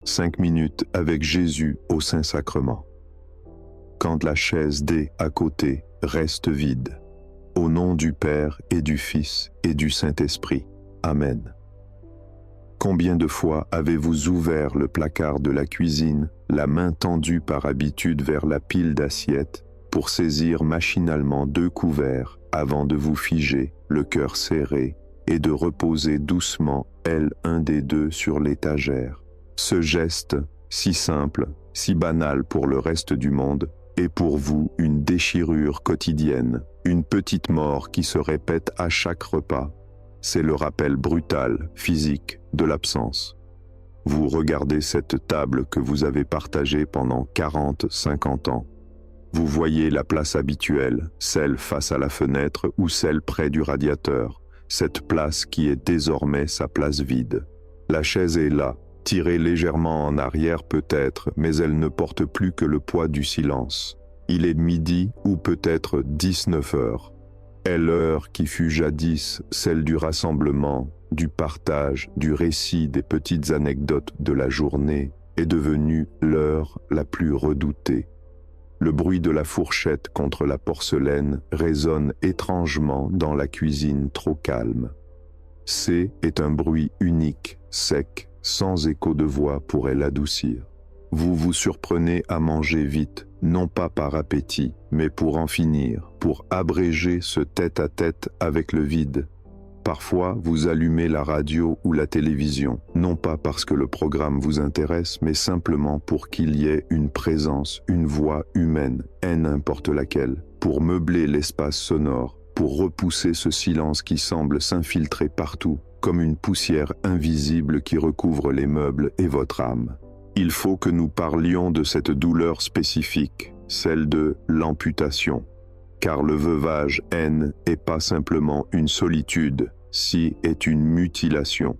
5 minutes avec Jésus au Saint-Sacrement. Quand la chaise D à côté reste vide. Au nom du Père et du Fils et du Saint-Esprit. Amen. Combien de fois avez-vous ouvert le placard de la cuisine, la main tendue par habitude vers la pile d'assiettes, pour saisir machinalement 2 couverts avant de vous figer, le cœur serré, et de reposer doucement un des 2 sur l'étagère. Ce geste, si simple, si banal pour le reste du monde, est pour vous une déchirure quotidienne, une petite mort qui se répète à chaque repas. C'est le rappel brutal, physique, de l'absence. Vous regardez cette table que vous avez partagée pendant 40, 50 ans. Vous voyez la place habituelle, celle face à la fenêtre ou celle près du radiateur, cette place qui est désormais sa place vide. La chaise est là, tirée légèrement en arrière peut-être, mais elle ne porte plus que le poids du silence. Il est midi ou peut-être 19 heures. Est l'heure qui fut jadis celle du rassemblement, du partage, du récit des petites anecdotes de la journée, est devenue l'heure la plus redoutée. Le bruit de la fourchette contre la porcelaine résonne étrangement dans la cuisine trop calme. C est un bruit unique, sec, sans écho de voix pourrait l'adoucir. Vous vous surprenez à manger vite, non pas par appétit, mais pour en finir, pour abréger ce tête-à-tête avec le vide. Parfois, vous allumez la radio ou la télévision, non pas parce que le programme vous intéresse, mais simplement pour qu'il y ait une présence, une voix humaine, n'importe laquelle, pour meubler l'espace sonore, pour repousser ce silence qui semble s'infiltrer partout, comme une poussière invisible qui recouvre les meubles et votre âme. Il faut que nous parlions de cette douleur spécifique, celle de l'amputation. Car le veuvage n'est pas simplement une solitude, si est une mutilation.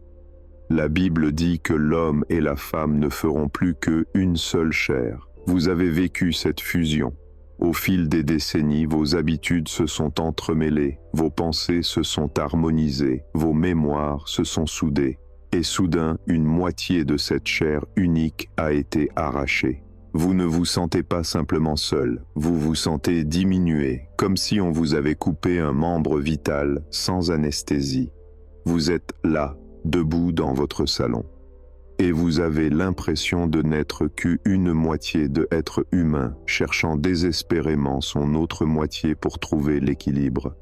La Bible dit que l'homme et la femme ne feront plus qu'une seule chair. Vous avez vécu cette fusion. Au fil des décennies, vos habitudes se sont entremêlées, vos pensées se sont harmonisées, vos mémoires se sont soudées. Et soudain, une moitié de cette chair unique a été arrachée. Vous ne vous sentez pas simplement seul, vous vous sentez diminué, comme si on vous avait coupé un membre vital sans anesthésie. Vous êtes là, debout dans votre salon. Et vous avez l'impression de n'être qu'une moitié de être humain, cherchant désespérément son autre moitié pour trouver l'équilibre.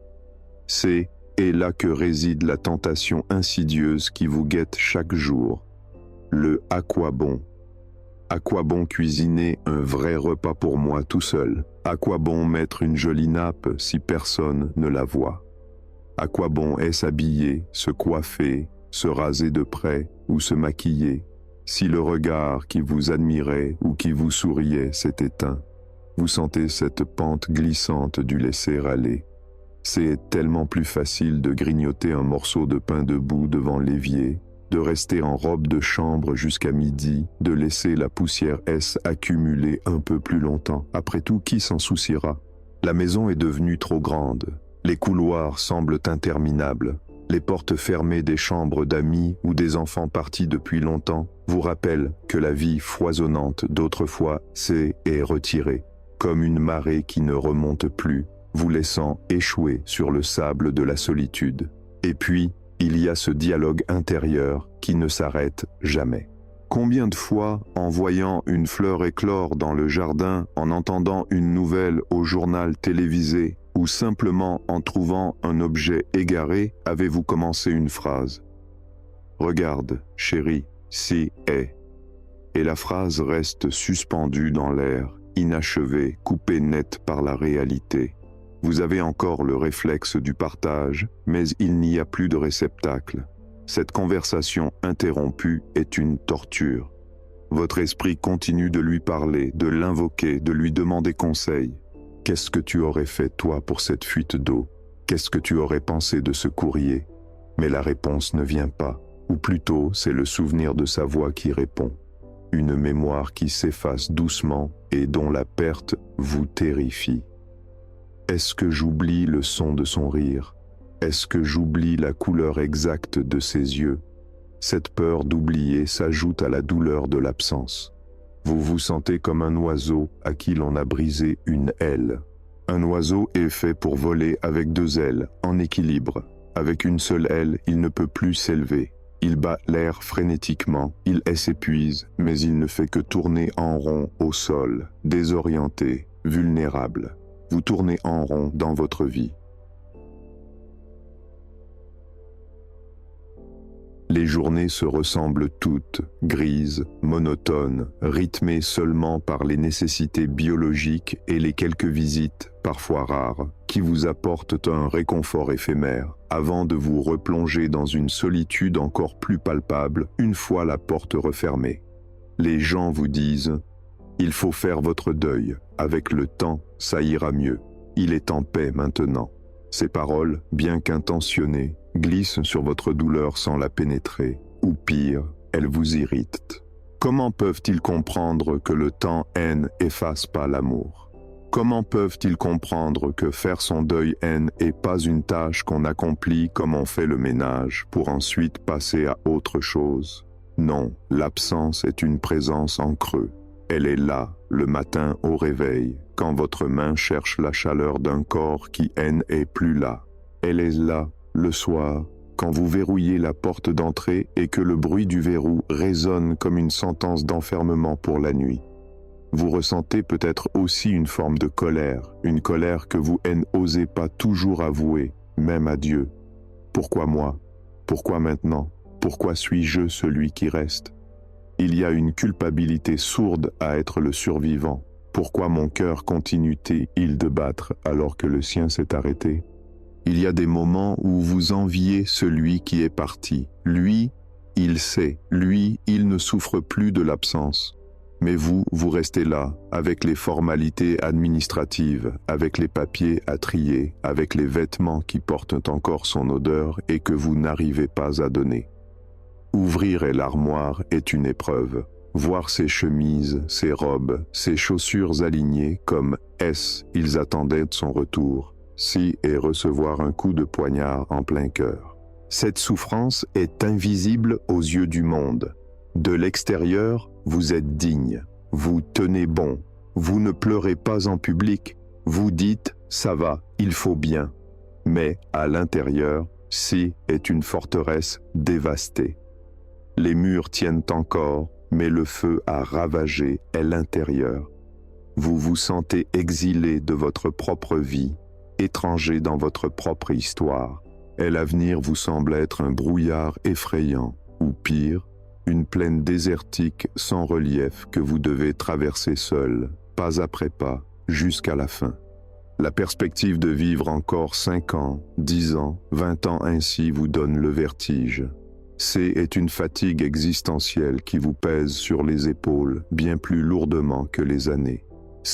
C'est là que réside la tentation insidieuse qui vous guette chaque jour. Le « à quoi bon ». À quoi bon cuisiner un vrai repas pour moi tout seul? À quoi bon mettre une jolie nappe si personne ne la voit? À quoi bon est s'habiller, se coiffer, se raser de près ou se maquiller, si le regard qui vous admirait ou qui vous souriait s'est éteint? Vous sentez cette pente glissante du laisser aller. C'est tellement plus facile de grignoter un morceau de pain debout devant l'évier, de rester en robe de chambre jusqu'à midi, de laisser la poussière accumuler un peu plus longtemps. Après tout, qui s'en souciera? La maison est devenue trop grande. Les couloirs semblent interminables. Les portes fermées des chambres d'amis ou des enfants partis depuis longtemps vous rappellent que la vie foisonnante d'autrefois est retirée, comme une marée qui ne remonte plus, vous laissant échouer sur le sable de la solitude. Et puis, il y a ce dialogue intérieur qui ne s'arrête jamais. Combien de fois, en voyant une fleur éclore dans le jardin, en entendant une nouvelle au journal télévisé, ou simplement en trouvant un objet égaré, avez-vous commencé une phrase? « Regarde, chérie, ci est ». Et la phrase reste suspendue dans l'air, inachevée, coupée net par la réalité. Vous avez encore le réflexe du partage, mais il n'y a plus de réceptacle. Cette conversation interrompue est une torture. Votre esprit continue de lui parler, de l'invoquer, de lui demander conseil. Qu'est-ce que tu aurais fait, toi, pour cette fuite d'eau? Qu'est-ce que tu aurais pensé de ce courrier? Mais la réponse ne vient pas, ou plutôt c'est le souvenir de sa voix qui répond. Une mémoire qui s'efface doucement et dont la perte vous terrifie. Est-ce que j'oublie le son de son rire? Est-ce que j'oublie la couleur exacte de ses yeux? Cette peur d'oublier s'ajoute à la douleur de l'absence. Vous vous sentez comme un oiseau à qui l'on a brisé une aile. Un oiseau est fait pour voler avec deux ailes, en équilibre. Avec une seule aile, il ne peut plus s'élever. Il bat l'air frénétiquement, il s'épuise, mais il ne fait que tourner en rond au sol, désorienté, vulnérable. Vous tournez en rond dans votre vie. Les journées se ressemblent toutes, grises, monotones, rythmées seulement par les nécessités biologiques et les quelques visites, parfois rares, qui vous apportent un réconfort éphémère, avant de vous replonger dans une solitude encore plus palpable une fois la porte refermée. Les gens vous disent « Il faut faire votre deuil, avec le temps, ça ira mieux, il est en paix maintenant ». Ces paroles, bien qu'intentionnées, glissent sur votre douleur sans la pénétrer, ou pire, elles vous irritent. Comment peuvent-ils comprendre que le temps efface pas l'amour? Comment peuvent-ils comprendre que faire son deuil n'est pas une tâche qu'on accomplit comme on fait le ménage pour ensuite passer à autre chose? Non, l'absence est une présence en creux. Elle est là, le matin au réveil, quand votre main cherche la chaleur d'un corps qui est plus là. Elle est là, le soir, quand vous verrouillez la porte d'entrée et que le bruit du verrou résonne comme une sentence d'enfermement pour la nuit. Vous ressentez peut-être aussi une forme de colère, une colère que vous n'osez pas toujours avouer, même à Dieu. Pourquoi moi? Pourquoi maintenant? Pourquoi suis-je celui qui reste? Il y a une culpabilité sourde à être le survivant. Pourquoi mon cœur continue-t-il de battre alors que le sien s'est arrêté? Il y a des moments où vous enviez celui qui est parti. Lui, il sait. Lui, il ne souffre plus de l'absence. Mais vous restez là, avec les formalités administratives, avec les papiers à trier, avec les vêtements qui portent encore son odeur et que vous n'arrivez pas à donner. Ouvrir l'armoire est une épreuve. Voir ses chemises, ses robes, ses chaussures alignées comme ils attendaient son retour. Et recevoir un coup de poignard en plein cœur. Cette souffrance est invisible aux yeux du monde. De l'extérieur, vous êtes digne, vous tenez bon, vous ne pleurez pas en public, vous dites « ça va, il faut bien ». Mais à l'intérieur, est une forteresse dévastée. Les murs tiennent encore, mais le feu a ravagé l'intérieur. Vous vous sentez exilé de votre propre vie, étranger dans votre propre histoire, et l'avenir vous semble être un brouillard effrayant, ou pire, une plaine désertique sans relief que vous devez traverser seul, pas après pas, jusqu'à la fin. La perspective de vivre encore 5 ans, 10 ans, 20 ans ainsi vous donne le vertige. Est une fatigue existentielle qui vous pèse sur les épaules bien plus lourdement que les années.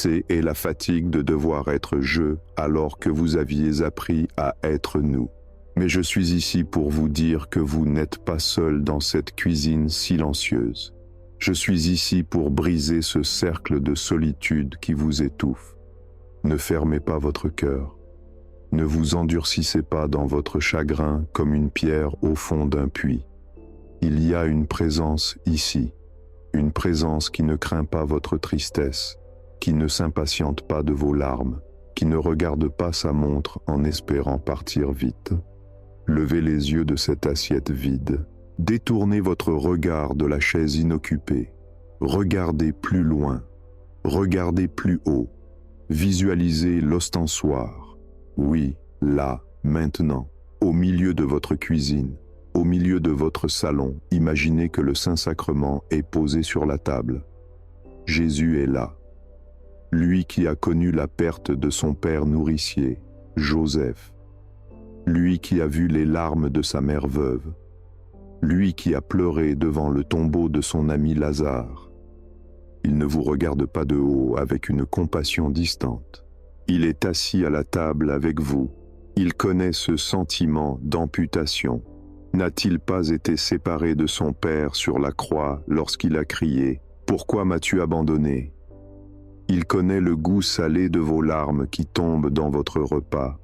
Est la fatigue de devoir être je alors que vous aviez appris à être nous. Mais je suis ici pour vous dire que vous n'êtes pas seul dans cette cuisine silencieuse. Je suis ici pour briser ce cercle de solitude qui vous étouffe. Ne fermez pas votre cœur. Ne vous endurcissez pas dans votre chagrin comme une pierre au fond d'un puits. Il y a une présence ici, une présence qui ne craint pas votre tristesse, qui ne s'impatiente pas de vos larmes, qui ne regarde pas sa montre en espérant partir vite. Levez les yeux de cette assiette vide. Détournez votre regard de la chaise inoccupée. Regardez plus loin. Regardez plus haut. Visualisez l'ostensoir. Oui, là, maintenant, au milieu de votre cuisine, au milieu de votre salon, imaginez que le Saint-Sacrement est posé sur la table. Jésus est là. Lui qui a connu la perte de son père nourricier, Joseph. Lui qui a vu les larmes de sa mère veuve. Lui qui a pleuré devant le tombeau de son ami Lazare. Il ne vous regarde pas de haut avec une compassion distante. Il est assis à la table avec vous. Il connaît ce sentiment d'amputation. N'a-t-il pas été séparé de son père sur la croix lorsqu'il a crié « Pourquoi m'as-tu abandonné ?» Il connaît le goût salé de vos larmes qui tombent dans votre repas.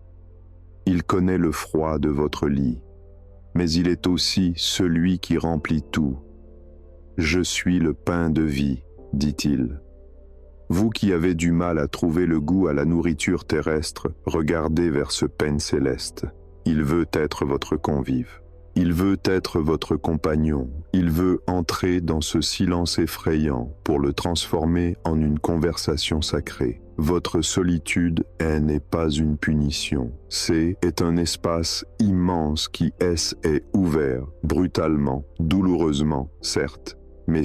Il connaît le froid de votre lit. mais il est aussi celui qui remplit tout. Je suis le pain de vie, dit-il. Vous qui avez du mal à trouver le goût à la nourriture terrestre, regardez vers ce pain céleste. Il veut être votre convive. Il veut être votre compagnon. Il veut entrer dans ce silence effrayant pour le transformer en une conversation sacrée. Votre solitude n'est pas une punition. C'est un espace immense qui est ouvert, brutalement, douloureusement, certes. Mais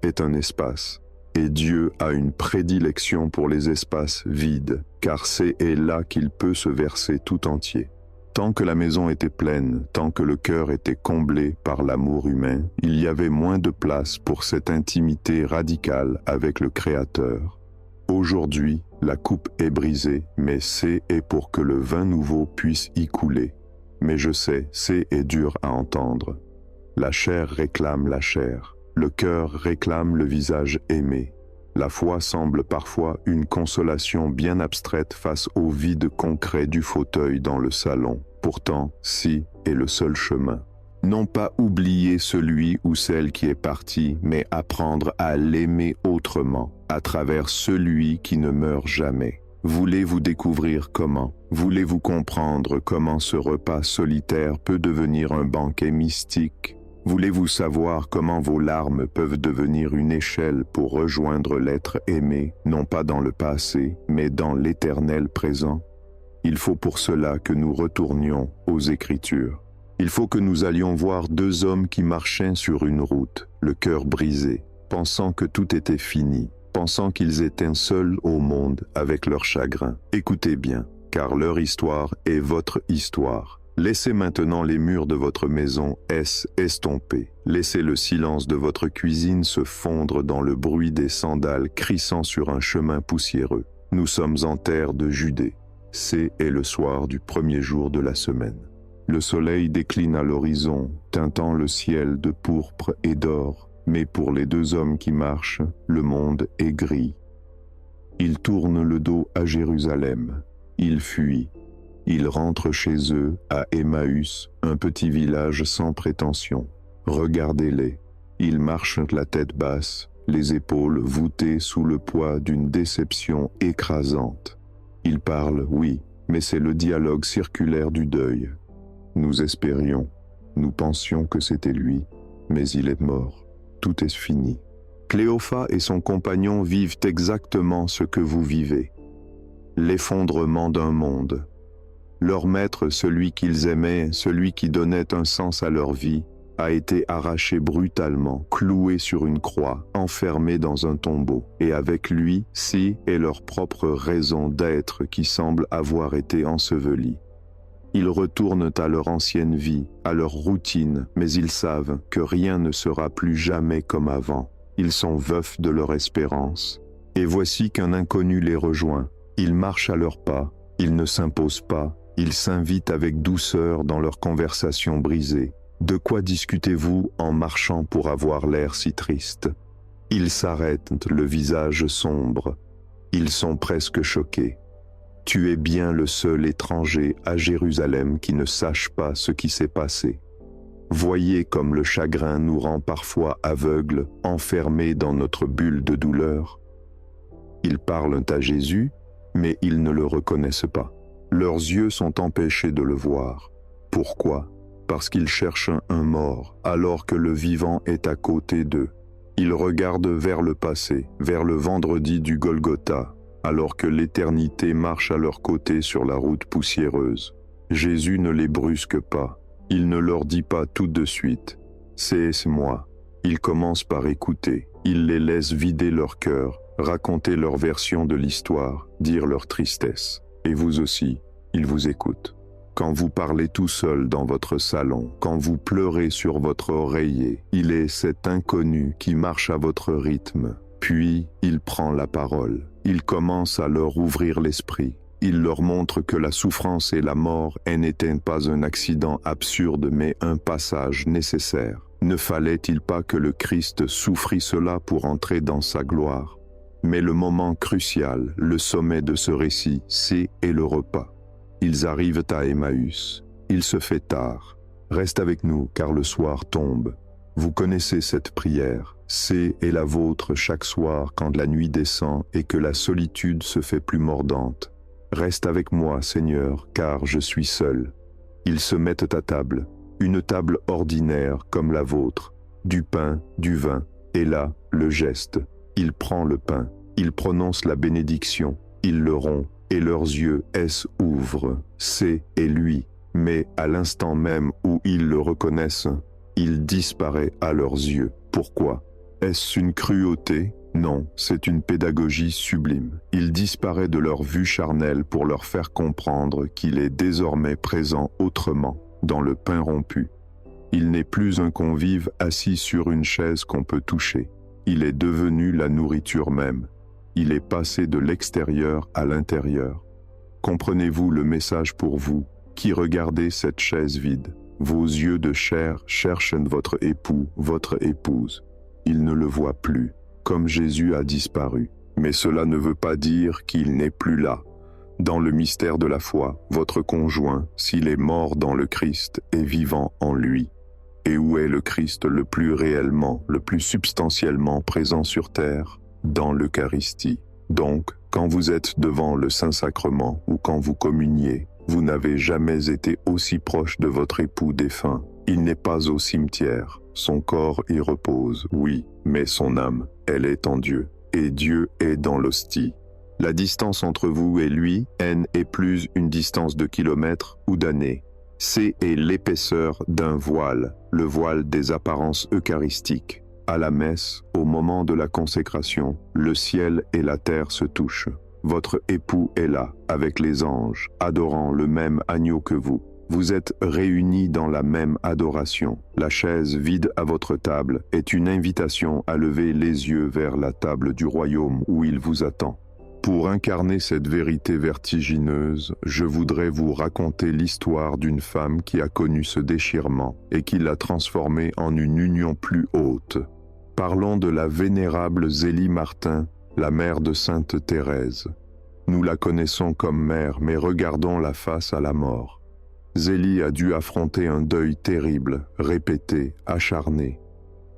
est un espace. Et Dieu a une prédilection pour les espaces vides, car c'est là qu'il peut se verser tout entier. Tant que la maison était pleine, tant que le cœur était comblé par l'amour humain, il y avait moins de place pour cette intimité radicale avec le Créateur. Aujourd'hui, la coupe est brisée, mais c'est pour que le vin nouveau puisse y couler. Mais je sais, c'est dur à entendre. La chair réclame la chair. Le cœur réclame le visage aimé. La foi semble parfois une consolation bien abstraite face au vide concret du fauteuil dans le salon. Pourtant, si est le seul chemin. Non pas oublier celui ou celle qui est parti, mais apprendre à l'aimer autrement, à travers celui qui ne meurt jamais. Voulez-vous découvrir comment? Voulez-vous comprendre comment ce repas solitaire peut devenir un banquet mystique? Voulez-vous savoir comment vos larmes peuvent devenir une échelle pour rejoindre l'être aimé, non pas dans le passé, mais dans l'éternel présent? Il faut pour cela que nous retournions aux Écritures. Il faut que nous allions voir deux hommes qui marchaient sur une route, le cœur brisé, pensant que tout était fini, pensant qu'ils étaient seuls au monde avec leur chagrin. Écoutez bien, car leur histoire est votre histoire. Laissez maintenant les murs de votre maison estomper. Laissez le silence de votre cuisine se fondre dans le bruit des sandales crissant sur un chemin poussiéreux. Nous sommes en terre de Judée. C'est le soir du premier jour de la semaine. Le soleil décline à l'horizon, teintant le ciel de pourpre et d'or, mais pour les deux hommes qui marchent, le monde est gris. Ils tournent le dos à Jérusalem. Ils fuient. Ils rentrent chez eux, à Emmaüs, un petit village sans prétention. Regardez-les. Ils marchent la tête basse, les épaules voûtées sous le poids d'une déception écrasante. Ils parlent, oui, mais c'est le dialogue circulaire du deuil. Nous espérions, nous pensions que c'était lui, mais il est mort. Tout est fini. Cléophas et son compagnon vivent exactement ce que vous vivez. L'effondrement d'un monde. Leur maître, celui qu'ils aimaient, celui qui donnait un sens à leur vie, a été arraché brutalement, cloué sur une croix, enfermé dans un tombeau. Et avec lui, est leur propre raison d'être qui semble avoir été ensevelie. Ils retournent à leur ancienne vie, à leur routine, mais ils savent que rien ne sera plus jamais comme avant. Ils sont veufs de leur espérance. Et voici qu'un inconnu les rejoint. Ils marchent à leurs pas, ils ne s'imposent pas, ils s'invitent avec douceur dans leur conversation brisée. De quoi discutez-vous en marchant pour avoir l'air si triste? Ils s'arrêtent, le visage sombre. Ils sont presque choqués. Tu es bien le seul étranger à Jérusalem qui ne sache pas ce qui s'est passé. Voyez comme le chagrin nous rend parfois aveugles, enfermés dans notre bulle de douleur. Ils parlent à Jésus, mais ils ne le reconnaissent pas. Leurs yeux sont empêchés de le voir. Pourquoi? Parce qu'ils cherchent un mort, alors que le vivant est à côté d'eux. Ils regardent vers le passé, vers le vendredi du Golgotha, alors que l'éternité marche à leur côté sur la route poussiéreuse. Jésus ne les brusque pas. Il ne leur dit pas tout de suite « c'est moi ». Il commence par écouter. Il les laisse vider leur cœur, raconter leur version de l'histoire, dire leur tristesse. Et vous aussi, il vous écoute. Quand vous parlez tout seul dans votre salon, quand vous pleurez sur votre oreiller, il est cet inconnu qui marche à votre rythme. Puis, il prend la parole. Il commence à leur ouvrir l'esprit. Il leur montre que la souffrance et la mort n'étaient pas un accident absurde, mais un passage nécessaire. Ne fallait-il pas que le Christ souffrit cela pour entrer dans sa gloire? Mais le moment crucial, le sommet de ce récit, c'est le repas. Ils arrivent à Emmaüs. Il se fait tard. Reste avec nous, car le soir tombe. Vous connaissez cette prière. C'est et la vôtre chaque soir quand la nuit descend et que la solitude se fait plus mordante. Reste avec moi, Seigneur, car je suis seul. Ils se mettent à table, une table ordinaire comme la vôtre, du pain, du vin, et là, le geste. Il prend le pain, il prononce la bénédiction, il le rompt, et leurs yeux s'ouvrent. C'est et lui, mais à l'instant même où ils le reconnaissent, il disparaît à leurs yeux. Pourquoi? Est-ce une cruauté? Non, c'est une pédagogie sublime. Il disparaît de leur vue charnelle pour leur faire comprendre qu'il est désormais présent autrement, dans le pain rompu. Il n'est plus un convive assis sur une chaise qu'on peut toucher. Il est devenu la nourriture même. Il est passé de l'extérieur à l'intérieur. Comprenez-vous le message pour vous, qui regardez cette chaise vide? Vos yeux de chair cherchent votre époux, votre épouse. Ils ne le voient plus, comme Jésus a disparu. Mais cela ne veut pas dire qu'il n'est plus là. Dans le mystère de la foi, votre conjoint, s'il est mort dans le Christ, est vivant en lui. Et où est le Christ le plus réellement, le plus substantiellement présent sur terre? Dans l'Eucharistie. Donc, quand vous êtes devant le Saint-Sacrement ou quand vous communiez, vous n'avez jamais été aussi proche de votre époux défunt. Il n'est pas au cimetière. Son corps y repose, oui, mais son âme, elle est en Dieu. Et Dieu est dans l'hostie. La distance entre vous et lui, n, est plus une distance de kilomètres ou d'années. C est l'épaisseur d'un voile, le voile des apparences eucharistiques. À la messe, au moment de la consécration, le ciel et la terre se touchent. Votre époux est là, avec les anges, adorant le même agneau que vous. Vous êtes réunis dans la même adoration. La chaise vide à votre table est une invitation à lever les yeux vers la table du royaume où il vous attend. Pour incarner cette vérité vertigineuse, je voudrais vous raconter l'histoire d'une femme qui a connu ce déchirement et qui l'a transformé en une union plus haute. Parlons de la vénérable Zélie Martin, la mère de Sainte Thérèse. Nous la connaissons comme mère, mais regardons-la face à la mort. Zélie a dû affronter un deuil terrible, répété, acharné.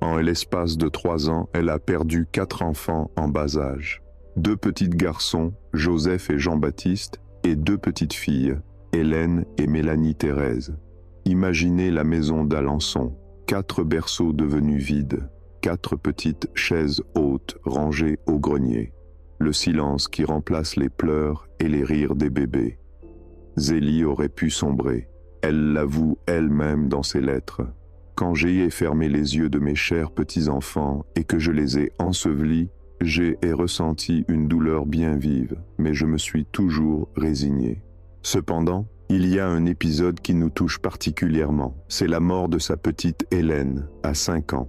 En l'espace de 3 ans, elle a perdu 4 enfants en bas âge. 2 petits garçons, Joseph et Jean-Baptiste, et 2 petites filles, Hélène et Mélanie Thérèse. Imaginez la maison d'Alençon, 4 berceaux devenus vides, 4 petites chaises hautes rangées au grenier. Le silence qui remplace les pleurs et les rires des bébés. Zélie aurait pu sombrer. Elle l'avoue elle-même dans ses lettres. Quand j'ai fermé les yeux de mes chers petits-enfants et que je les ai ensevelis, j'ai ressenti une douleur bien vive, mais je me suis toujours résigné. Cependant, il y a un épisode qui nous touche particulièrement. C'est la mort de sa petite Hélène, à 5 ans.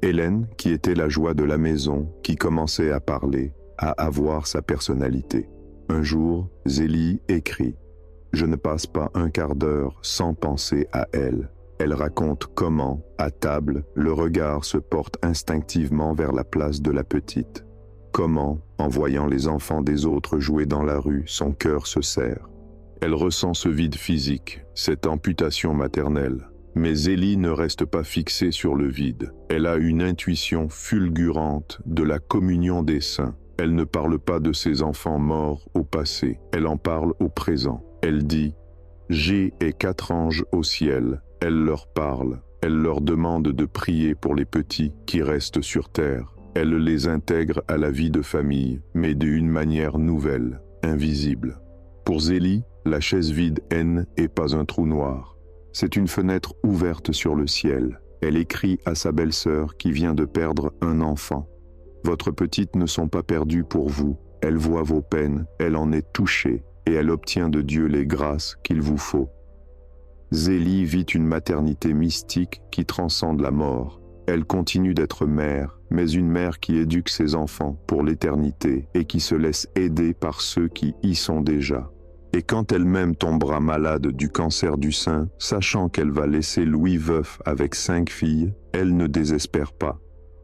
Hélène, qui était la joie de la maison, qui commençait à parler, à avoir sa personnalité. Un jour, Zélie écrit « Je ne passe pas un quart d'heure sans penser à elle ». Elle raconte comment, à table, le regard se porte instinctivement vers la place de la petite. Comment, en voyant les enfants des autres jouer dans la rue, son cœur se serre. Elle ressent ce vide physique, cette amputation maternelle. Mais Zélie ne reste pas fixée sur le vide. Elle a une intuition fulgurante de la communion des saints. Elle ne parle pas de ses enfants morts au passé, elle en parle au présent. Elle dit « J'ai 4 anges au ciel ». Elle leur parle, elle leur demande de prier pour les petits qui restent sur terre. Elle les intègre à la vie de famille, mais d'une manière nouvelle, invisible. Pour Zélie, la chaise vide N n'est pas un trou noir. C'est une fenêtre ouverte sur le ciel. Elle écrit à sa belle-sœur qui vient de perdre un enfant. Votre petite ne sont pas perdues pour vous. Elle voit vos peines, elle en est touchée et elle obtient de Dieu les grâces qu'il vous faut. Zélie vit une maternité mystique qui transcende la mort. Elle continue d'être mère, mais une mère qui éduque ses enfants pour l'éternité et qui se laisse aider par ceux qui y sont déjà. Et quand elle-même tombera malade du cancer du sein, sachant qu'elle va laisser Louis veuf avec 5 filles, elle ne désespère pas.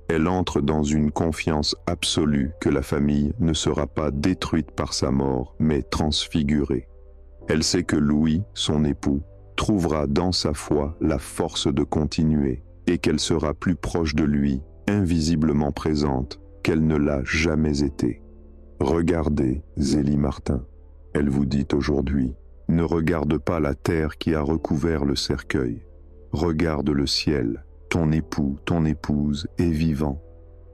Elle entre dans une confiance absolue que la famille ne sera pas détruite par sa mort, mais transfigurée. Elle sait que Louis, son époux, trouvera dans sa foi la force de continuer et qu'elle sera plus proche de lui, invisiblement présente, qu'elle ne l'a jamais été. Regardez, Zélie Martin. Elle vous dit aujourd'hui, ne regarde pas la terre qui a recouvert le cercueil. Regarde le ciel, ton époux, ton épouse est vivant.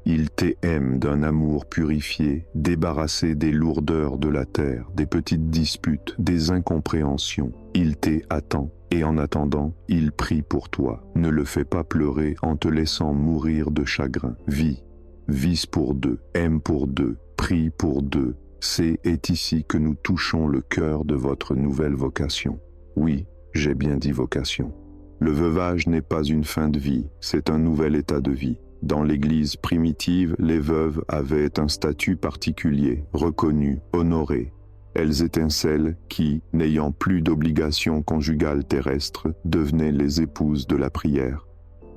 Il t'aime d'un amour purifié, débarrassé des lourdeurs de la terre, des petites disputes, des incompréhensions. Il t'attend, et en attendant, il prie pour toi. Ne le fais pas pleurer en te laissant mourir de chagrin. Vis, vis pour deux, aime pour deux, prie pour deux. C'est ici que nous touchons le cœur de votre nouvelle vocation. Oui, j'ai bien dit vocation. Le veuvage n'est pas une fin de vie, c'est un nouvel état de vie. Dans l'Église primitive, les veuves avaient un statut particulier, reconnu, honoré. Elles étaient celles qui, n'ayant plus d'obligations conjugales terrestres, devenaient les épouses de la prière.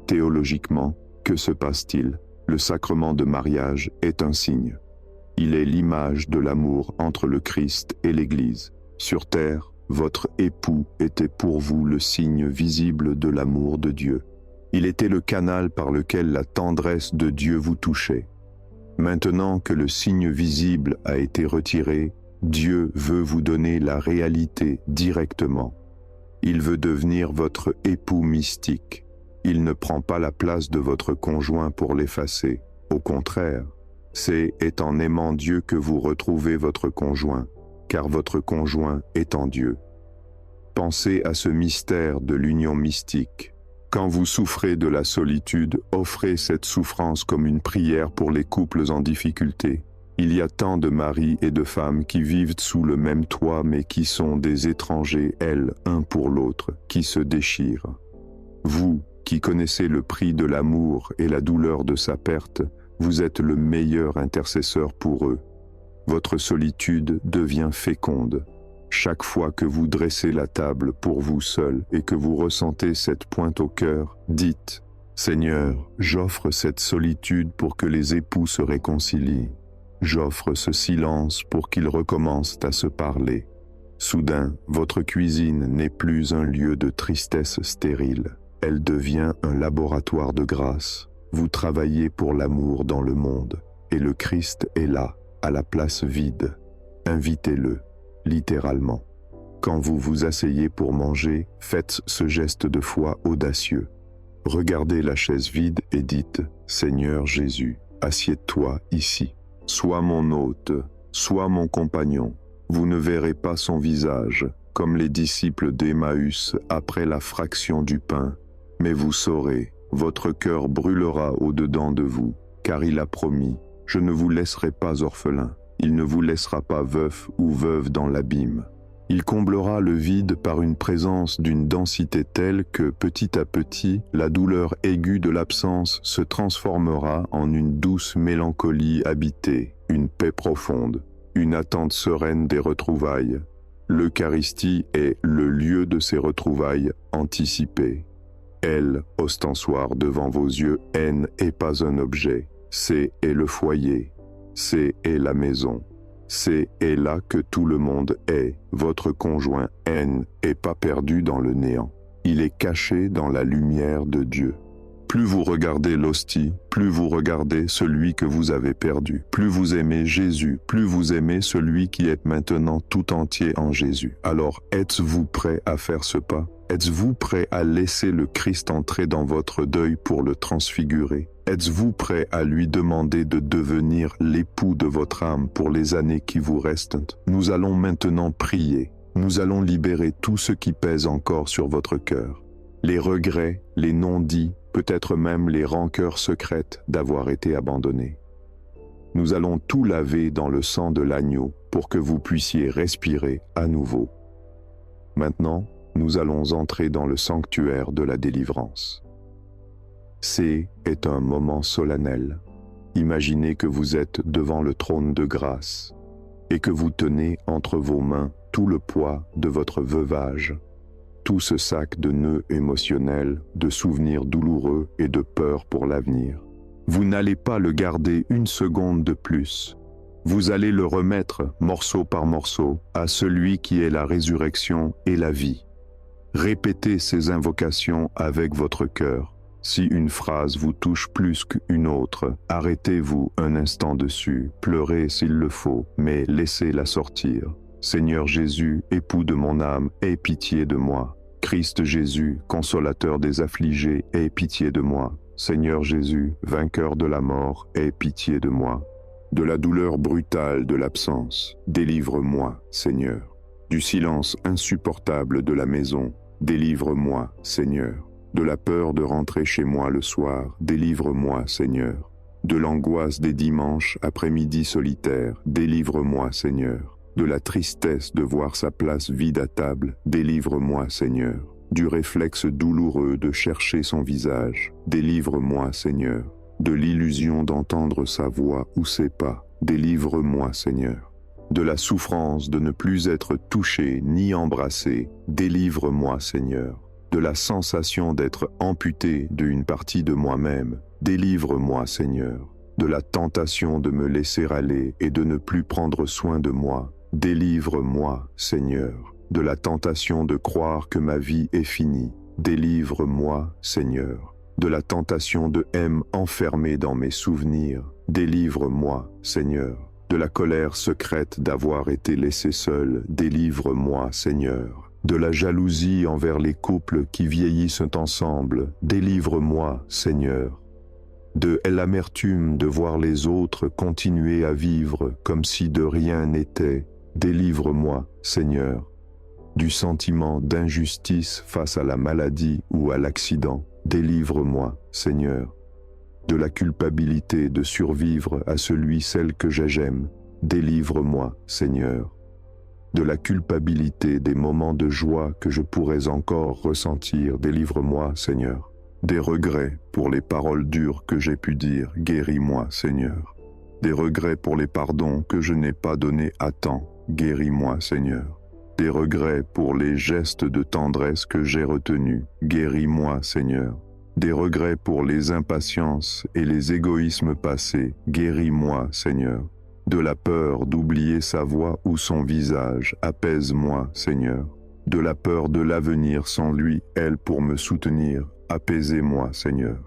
Théologiquement, que se passe-t-il? Le sacrement de mariage est un signe. Il est l'image de l'amour entre le Christ et l'Église. Sur terre, votre époux était pour vous le signe visible de l'amour de Dieu. Il était le canal par lequel la tendresse de Dieu vous touchait. Maintenant que le signe visible a été retiré, Dieu veut vous donner la réalité directement. Il veut devenir votre époux mystique. Il ne prend pas la place de votre conjoint pour l'effacer. Au contraire, c'est en aimant Dieu que vous retrouvez votre conjoint, car votre conjoint est en Dieu. Pensez à ce mystère de l'union mystique. Quand vous souffrez de la solitude, offrez cette souffrance comme une prière pour les couples en difficulté. Il y a tant de maris et de femmes qui vivent sous le même toit mais qui sont des étrangers, elles, un pour l'autre, qui se déchirent. Vous, qui connaissez le prix de l'amour et la douleur de sa perte, vous êtes le meilleur intercesseur pour eux. Votre solitude devient féconde. Chaque fois que vous dressez la table pour vous seul et que vous ressentez cette pointe au cœur, dites « Seigneur, j'offre cette solitude pour que les époux se réconcilient. J'offre ce silence pour qu'ils recommencent à se parler. » Soudain, votre cuisine n'est plus un lieu de tristesse stérile. Elle devient un laboratoire de grâce. Vous travaillez pour l'amour dans le monde, et le Christ est là, à la place vide. Invitez-le. Littéralement. Quand vous vous asseyez pour manger, faites ce geste de foi audacieux. Regardez la chaise vide et dites « Seigneur Jésus, assieds-toi ici. Sois mon hôte, sois mon compagnon. Vous ne verrez pas son visage, comme les disciples d'Emmaüs après la fraction du pain, mais vous saurez, votre cœur brûlera au-dedans de vous, car il a promis « Je ne vous laisserai pas orphelin. Il ne vous laissera pas veuf ou veuve dans l'abîme. Il comblera le vide par une présence d'une densité telle que, petit à petit, la douleur aiguë de l'absence se transformera en une douce mélancolie habitée, une paix profonde, une attente sereine des retrouvailles. L'Eucharistie est le lieu de ces retrouvailles anticipées. Elle, ostensoir devant vos yeux, n'est pas un objet, c'est le foyer. C'est la maison. C'est là que tout le monde est. Votre conjoint n'est pas perdu dans le néant. Il est caché dans la lumière de Dieu. Plus vous regardez l'hostie, plus vous regardez celui que vous avez perdu. Plus vous aimez Jésus, plus vous aimez celui qui est maintenant tout entier en Jésus. Alors, êtes-vous prêt à faire ce pas? Êtes-vous prêt à laisser le Christ entrer dans votre deuil pour le transfigurer? Êtes-vous prêt à lui demander de devenir l'époux de votre âme pour les années qui vous restent? Nous allons maintenant prier. Nous allons libérer tout ce qui pèse encore sur votre cœur. Les regrets, les non-dits, peut-être même les rancœurs secrètes d'avoir été abandonnés. Nous allons tout laver dans le sang de l'agneau pour que vous puissiez respirer à nouveau. Maintenant, nous allons entrer dans le sanctuaire de la délivrance. C'est un moment solennel. Imaginez que vous êtes devant le trône de grâce et que vous tenez entre vos mains tout le poids de votre veuvage, tout ce sac de nœuds émotionnels, de souvenirs douloureux et de peur pour l'avenir. Vous n'allez pas le garder une seconde de plus. Vous allez le remettre, morceau par morceau, à celui qui est la résurrection et la vie. Répétez ces invocations avec votre cœur. Si une phrase vous touche plus qu'une autre, arrêtez-vous un instant dessus, pleurez s'il le faut, mais laissez-la sortir. Seigneur Jésus, époux de mon âme, aie pitié de moi. Christ Jésus, consolateur des affligés, aie pitié de moi. Seigneur Jésus, vainqueur de la mort, aie pitié de moi. De la douleur brutale de l'absence, délivre-moi, Seigneur. Du silence insupportable de la maison, délivre-moi, Seigneur. De la peur de rentrer chez moi le soir, délivre-moi, Seigneur. De l'angoisse des dimanches après-midi solitaires, délivre-moi, Seigneur. De la tristesse de voir sa place vide à table, délivre-moi, Seigneur. Du réflexe douloureux de chercher son visage, délivre-moi, Seigneur. De l'illusion d'entendre sa voix ou ses pas, délivre-moi, Seigneur. De la souffrance de ne plus être touché ni embrassé, délivre-moi, Seigneur. De la sensation d'être amputé d'une partie de moi-même, délivre-moi, Seigneur. De la tentation de me laisser aller et de ne plus prendre soin de moi, délivre-moi, Seigneur. De la tentation de croire que ma vie est finie, délivre-moi, Seigneur. De la tentation de enfermée dans mes souvenirs, délivre-moi, Seigneur. De la colère secrète d'avoir été laissé seul, délivre-moi, Seigneur. De la jalousie envers les couples qui vieillissent ensemble, délivre-moi, Seigneur. De l'amertume de voir les autres continuer à vivre comme si de rien n'était, délivre-moi, Seigneur. Du sentiment d'injustice face à la maladie ou à l'accident, délivre-moi, Seigneur. De la culpabilité de survivre à celle que j'aime, délivre-moi, Seigneur. De la culpabilité des moments de joie que je pourrais encore ressentir, délivre-moi, Seigneur. Des regrets pour les paroles dures que j'ai pu dire, guéris-moi, Seigneur. Des regrets pour les pardons que je n'ai pas donnés à temps, guéris-moi, Seigneur. Des regrets pour les gestes de tendresse que j'ai retenus, guéris-moi, Seigneur. Des regrets pour les impatiences et les égoïsmes passés, guéris-moi, Seigneur. De la peur d'oublier sa voix ou son visage, apaise-moi, Seigneur. De la peur de l'avenir sans lui, elle pour me soutenir, apaisez-moi, Seigneur.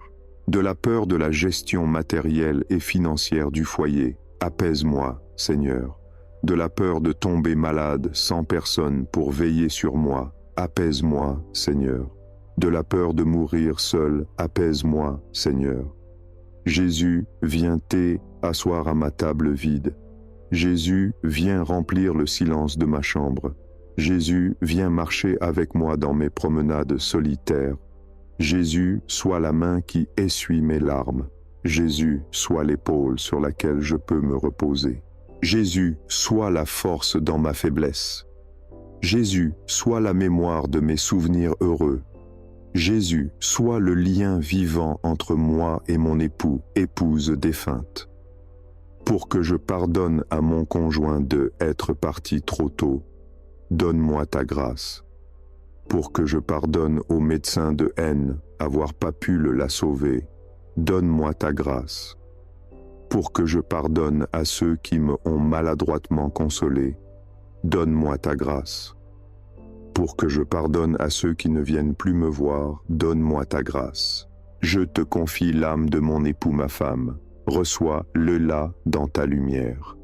De la peur de la gestion matérielle et financière du foyer, apaise-moi, Seigneur. De la peur de tomber malade sans personne pour veiller sur moi, apaise-moi, Seigneur. De la peur de mourir seul, apaise-moi, Seigneur. Jésus, viens t'asseoir à ma table vide. Jésus, viens remplir le silence de ma chambre. Jésus, viens marcher avec moi dans mes promenades solitaires. Jésus, sois la main qui essuie mes larmes. Jésus, sois l'épaule sur laquelle je peux me reposer. Jésus, sois la force dans ma faiblesse. Jésus, sois la mémoire de mes souvenirs heureux. Jésus, sois le lien vivant entre moi et mon époux, épouse défunte. Pour que je pardonne à mon conjoint de être parti trop tôt, donne-moi ta grâce. Pour que je pardonne au médecin de avoir pas pu la sauver, donne-moi ta grâce. Pour que je pardonne à ceux qui me ont maladroitement consolé, donne-moi ta grâce. Pour que je pardonne à ceux qui ne viennent plus me voir, donne-moi ta grâce. Je te confie l'âme de mon époux, ma femme. Reçois-le là dans ta lumière.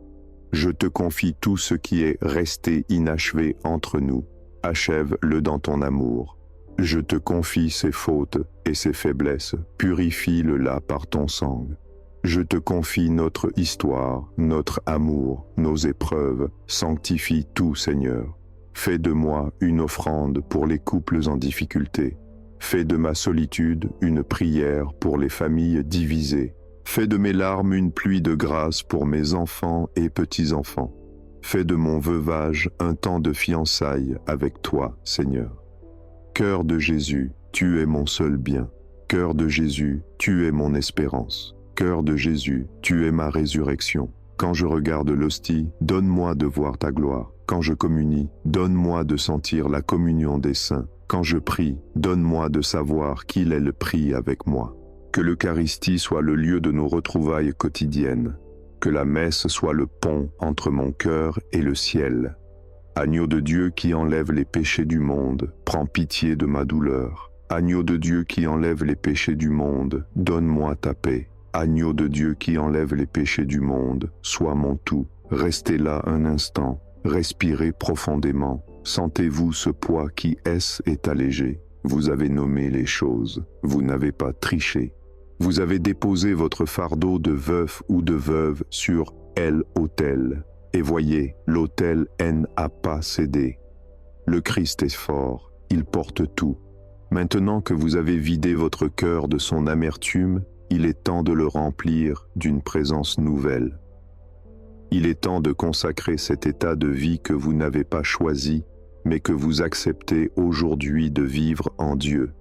Je te confie tout ce qui est resté inachevé entre nous. Achève-le dans ton amour. Je te confie ses fautes et ses faiblesses. Purifie-le là par ton sang. Je te confie notre histoire, notre amour, nos épreuves. Sanctifie tout, Seigneur. Fais de moi une offrande pour les couples en difficulté. Fais de ma solitude une prière pour les familles divisées. Fais de mes larmes une pluie de grâce pour mes enfants et petits-enfants. Fais de mon veuvage un temps de fiançailles avec toi, Seigneur. Cœur de Jésus, tu es mon seul bien. Cœur de Jésus, tu es mon espérance. Cœur de Jésus, tu es ma résurrection. Quand je regarde l'hostie, donne-moi de voir ta gloire. Quand je communie, donne-moi de sentir la communion des saints. Quand je prie, donne-moi de savoir qu'il est le prie avec moi. Que l'Eucharistie soit le lieu de nos retrouvailles quotidiennes. Que la messe soit le pont entre mon cœur et le ciel. Agneau de Dieu qui enlève les péchés du monde, prends pitié de ma douleur. Agneau de Dieu qui enlève les péchés du monde, donne-moi ta paix. Agneau de Dieu qui enlève les péchés du monde, sois mon tout. Restez là un instant, respirez profondément. Sentez-vous ce poids qui est allégé. Vous avez nommé les choses, vous n'avez pas triché. Vous avez déposé votre fardeau de veuf ou de veuve sur l'autel. Et voyez, l'autel n'a pas cédé. Le Christ est fort, il porte tout. Maintenant que vous avez vidé votre cœur de son amertume, il est temps de le remplir d'une présence nouvelle. Il est temps de consacrer cet état de vie que vous n'avez pas choisi, mais que vous acceptez aujourd'hui de vivre en Dieu.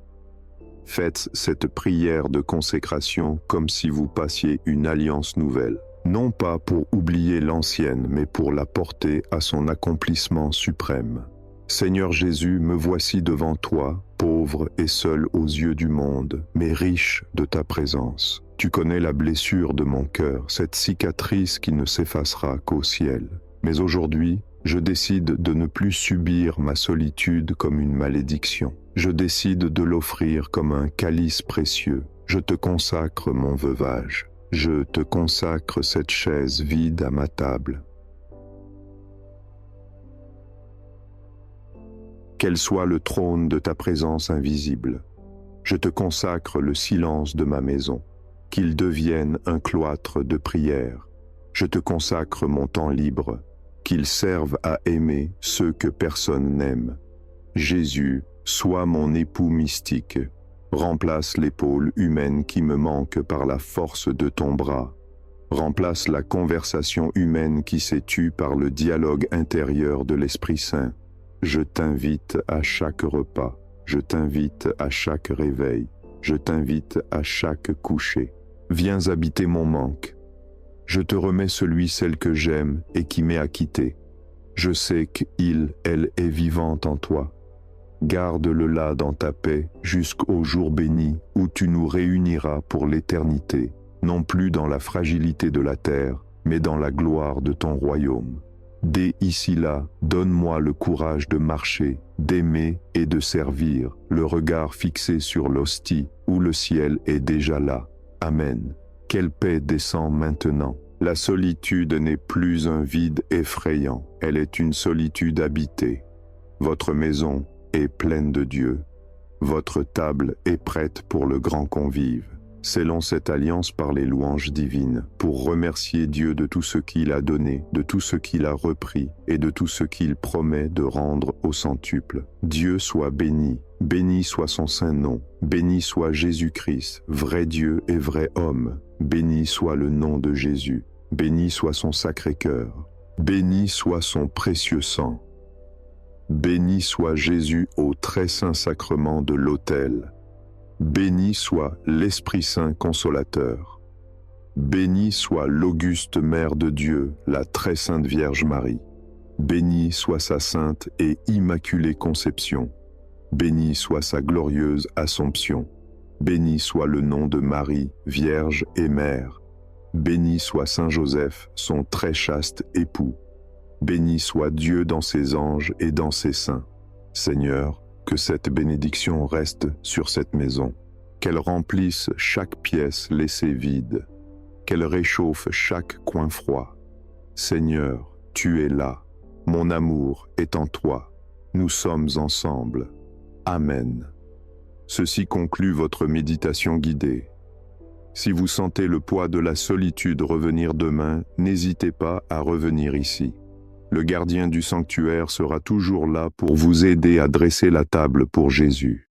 Faites cette prière de consécration comme si vous passiez une alliance nouvelle. Non pas pour oublier l'ancienne, mais pour la porter à son accomplissement suprême. Seigneur Jésus, me voici devant toi, pauvre et seul aux yeux du monde, mais riche de ta présence. Tu connais la blessure de mon cœur, cette cicatrice qui ne s'effacera qu'au ciel. Mais aujourd'hui, je décide de ne plus subir ma solitude comme une malédiction. Je décide de l'offrir comme un calice précieux. Je te consacre mon veuvage. Je te consacre cette chaise vide à ma table. Qu'elle soit le trône de ta présence invisible. Je te consacre le silence de ma maison, qu'il devienne un cloître de prière. Je te consacre mon temps libre, qu'il serve à aimer ceux que personne n'aime. Jésus, sois mon époux mystique. Remplace l'épaule humaine qui me manque par la force de ton bras. Remplace la conversation humaine qui s'est tue par le dialogue intérieur de l'Esprit Saint. Je t'invite à chaque repas, je t'invite à chaque réveil, je t'invite à chaque coucher. Viens habiter mon manque. Je te remets celle que j'aime et qui m'est acquittée. Je sais elle est vivante en toi. Garde-le là dans ta paix jusqu'au jour béni où tu nous réuniras pour l'éternité, non plus dans la fragilité de la terre, mais dans la gloire de ton royaume. Dès ici-là, donne-moi le courage de marcher, d'aimer et de servir, le regard fixé sur l'hostie où le ciel est déjà là. Amen. Quelle paix descend maintenant. La solitude n'est plus un vide effrayant, elle est une solitude habitée. Votre maison est pleine de Dieu. Votre table est prête pour le grand convive. Scellons cette alliance par les louanges divines, pour remercier Dieu de tout ce qu'il a donné, de tout ce qu'il a repris, et de tout ce qu'il promet de rendre au centuple. Dieu soit béni, béni soit son saint nom, béni soit Jésus-Christ, vrai Dieu et vrai homme, béni soit le nom de Jésus, béni soit son sacré cœur, béni soit son précieux sang. Béni soit Jésus au très saint sacrement de l'autel. Béni soit l'Esprit Saint consolateur. Béni soit l'auguste Mère de Dieu, la très sainte Vierge Marie. Béni soit sa sainte et immaculée conception. Béni soit sa glorieuse Assomption. Béni soit le nom de Marie, Vierge et Mère. Béni soit Saint Joseph, son très chaste époux. Béni soit Dieu dans ses anges et dans ses saints. Seigneur, que cette bénédiction reste sur cette maison, qu'elle remplisse chaque pièce laissée vide, qu'elle réchauffe chaque coin froid. Seigneur, tu es là, mon amour est en toi, nous sommes ensemble. Amen. Ceci conclut votre méditation guidée. Si vous sentez le poids de la solitude revenir demain, n'hésitez pas à revenir ici. Le gardien du sanctuaire sera toujours là pour vous aider à dresser la table pour Jésus.